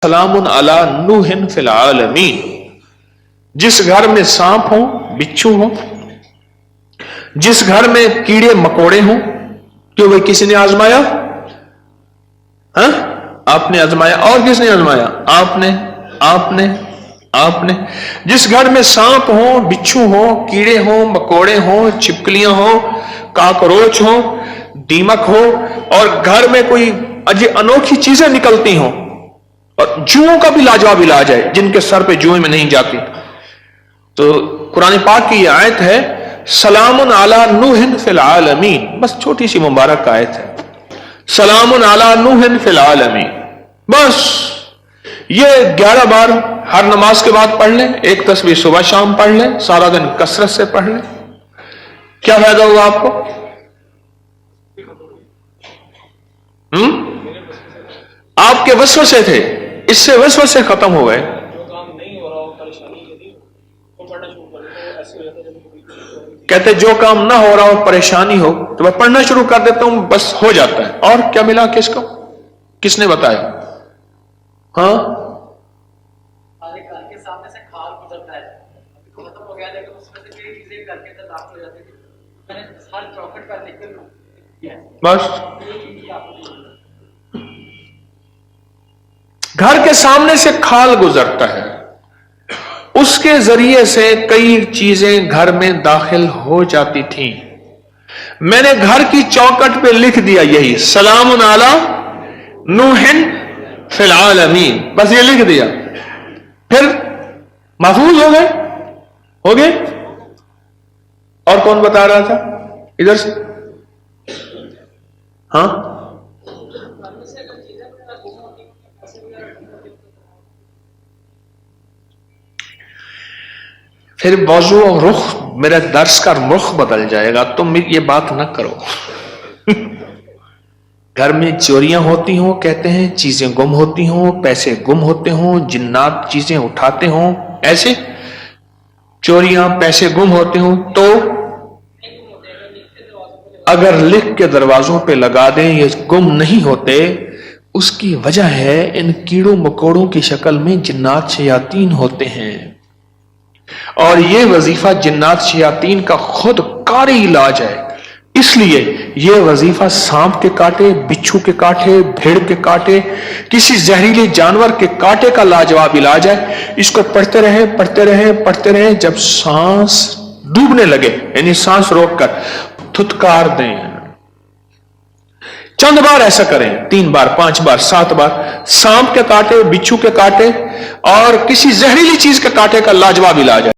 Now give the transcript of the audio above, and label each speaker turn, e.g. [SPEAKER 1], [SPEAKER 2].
[SPEAKER 1] سلام علی نوح فی العالمین. جس گھر میں سانپ ہو، بچھو ہو، جس گھر میں کیڑے مکوڑے ہوں، کیوں بھائی کسی نے آزمایا؟ ہاں آپ نے آزمایا. اور کس نے آزمایا؟ آپ نے. جس گھر میں سانپ ہو، بچھو ہو، کیڑے ہوں، مکوڑے ہوں، چھپکلیاں ہوں، کاکروچ ہوں، دیمک ہو، اور گھر میں کوئی انوکھی چیزیں نکلتی ہوں، اور جوؤں کا بھی لاجواب علاج ہے جن کے سر پہ جوئیں میں نہیں جاتی. تو قرآن پاک کی یہ آیت ہے سلام علی نوح فی العالمین. بس چھوٹی سی مبارک آیت ہے، سلام علی نوح فی العالمین. بس یہ 11 بار ہر نماز کے بعد پڑھ لیں، ایک تسبیح صبح شام پڑھ لیں، سارا دن کثرت سے پڑھ لیں. کیا فائدہ ہوگا آپ کو؟ آپ کے وسوسے تھے، اس سے وسوسے ختم ہو گئے. کہتے جو کام نہ ہو رہا ہو، پریشانی ہو، تو میں پڑھنا شروع کر دیتا ہوں، بس ہو جاتا ہے. اور کیا ملا کس کو؟ کس نے بتایا؟ ہاں بس گھر کے سامنے سے کھال گزرتا ہے، اس کے ذریعے سے کئی چیزیں گھر میں داخل ہو جاتی تھیں. میں نے گھر کی چوکٹ پہ لکھ دیا یہی سلام علی نوح فی العالمین، بس یہ لکھ دیا، پھر محفوظ ہو گئے. اور کون بتا رہا تھا ادھر سے؟ ہاں پھر موضوع اور رخ، میرے درس کا رخ بدل جائے گا. تم یہ بات نہ کرو. گھر میں چوریاں ہوتی ہوں، کہتے ہیں چیزیں گم ہوتی ہوں، پیسے گم ہوتے ہوں، جنات چیزیں اٹھاتے ہوں، ایسے چوریاں پیسے گم ہوتے ہوں، تو اگر لکھ کے دروازوں پہ لگا دیں یہ گم نہیں ہوتے. اس کی وجہ ہے ان کیڑوں مکوڑوں کی شکل میں جنات شیاطین ہوتے ہیں، اور یہ وظیفہ جنات شیاطین کا خود کاری علاج ہے. اس لیے یہ وظیفہ سانپ کے کاٹے، بچھو کے کاٹے، بھیڑ کے کاٹے، کسی زہریلے جانور کے کاٹے کا لاجواب علاج ہے. اس کو پڑھتے رہیں، جب سانس ڈوبنے لگے، یعنی سانس روک کر تھتکار دیں. چند بار ایسا کریں، 3 بار، 5 بار، 7 بار. سانپ کے کاٹے، بچھو کے کاٹے اور کسی زہریلی چیز کے کاٹے کا لاجواب علاج ہے.